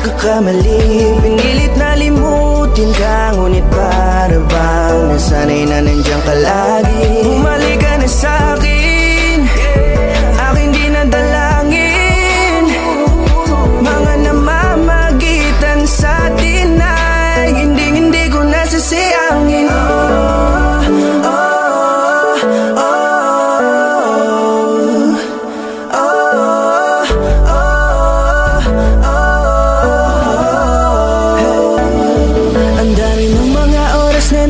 nagkakamali. Pinilit na limutin ka, ngunit para bang nasanay na nandiyan ka lagi. Bumalik ka na sa'kin, aking di nadalangin. Mga namamagitan sa'tin ay hindi ko nasasayangin.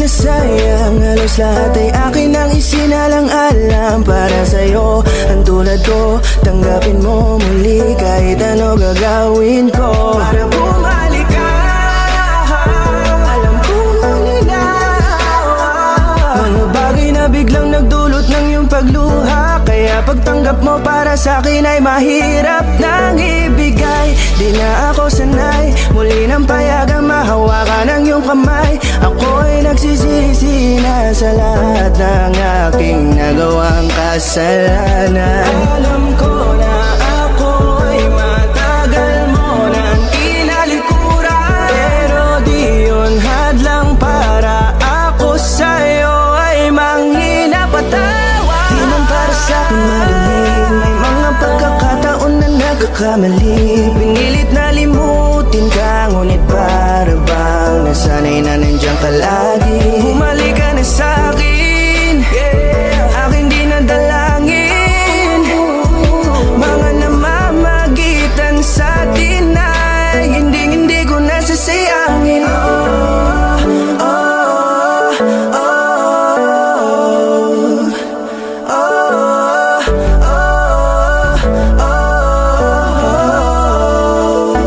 Sayang, halos lahat ay akin ang isinalang-alam para sa'yo. Ang tulad ko, tanggapin mo muli kahit ano gagawin ko para bumalik ka. Alam ko ngunit na mga bagay na biglang nagdulot ng iyong pagluha. Kaya pagtanggap mo para sa'kin ay mahirap nang ibigay. Di na ako sanay, muli nang payagang mahawakan ang iyong kamay. Ako ay nagsisisi na sa lahat ng aking nagawang kasalanan. Alam ko na ako ay matagal mo nang tinalikuran, pero di yun hadlang para ako sa'yo ay manghina patawa. Di man para sa'kin madali, may mga pagkakataon na nagkakamali. Pinilit na limutin ka, ngunit para bang nasanay na nandiyan ka lagi. Bumalik ka na sa'kin, aking di nadalangin. Mga namamagitan sa'tin ay hindi ko nasasayangin.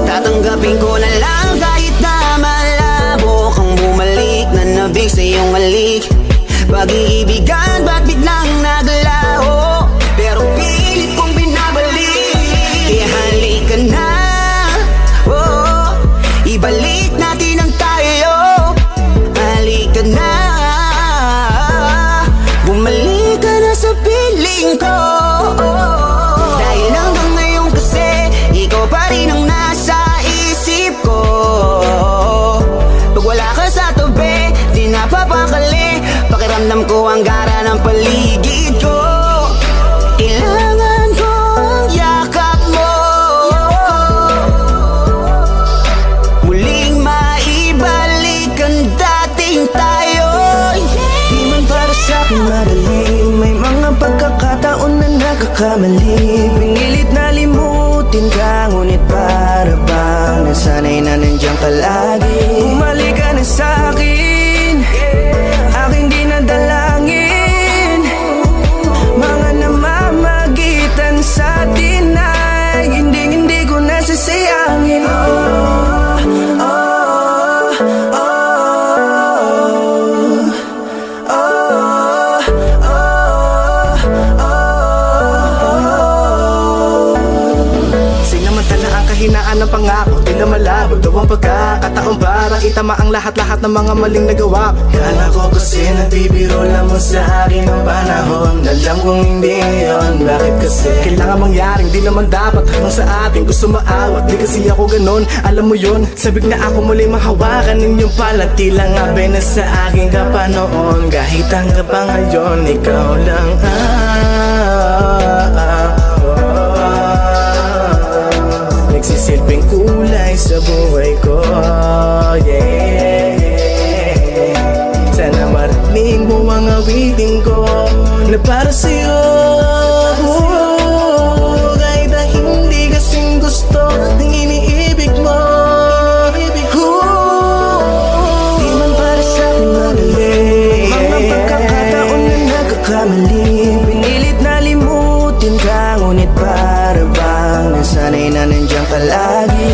Tatanggapin ko na lang kahit na malabo kang bumalik na nabig sa iyong halik. Pag-iibigan ba't biglang naglaho, pero pilit kong binabalik. Kaya halika na, oh, ibalik natin ang tayo. Halika na, bumalik ka na sa piling ko. Dahil hanggang ngayon kasi ikaw pa rin ang nasa isip ko. Pag wala ka sa tabi, di napapakali. Pakiramdam ko ang gara ng paligid ko. Kailangan ko ang yakap mo, muling maibalik ang dating tayo. Di man para sa'kin madali, may mga pagkakataon na nagkakamali. Pinilit na limutin ka, ngunit para bang nasanay na nandiyan ka lagi. Bumalik ka na sa'kin, aking di nadalangin. Mga namamagitan sa'tin ay hindi ko nasasayangin. Sinamantala ang kahinaan ng pangako, di na malabo daw ang pagkakataon para itama ang lahat-lahat ng mga maling nagawa ko. Kala ko kasi nagbibiro lamang sa akin ang panahon, alam kong hindi yun. Bakit kasi kailangan mangyaring di naman dapat hanggang sa atin gusto maawat? Di kasi ako ganun, alam mo yun. Sabik na ako muli mahawakan ninyong palat, tila nga na sa akin ka pa noon. Kahit hanggang pa ngayon, ikaw lang nagsisilbing kulay sa buhay ko, yeah. Sana marinig mo ang awitin ko na para sa'yo, kahit na hindi kasing gusto ng iniibig mo. Di man para sa'kin madali, mga pagkakataon na nagkakamali. Pinilit na limutin ka, ngunit para bang nasanay na nandiyan ka lagi.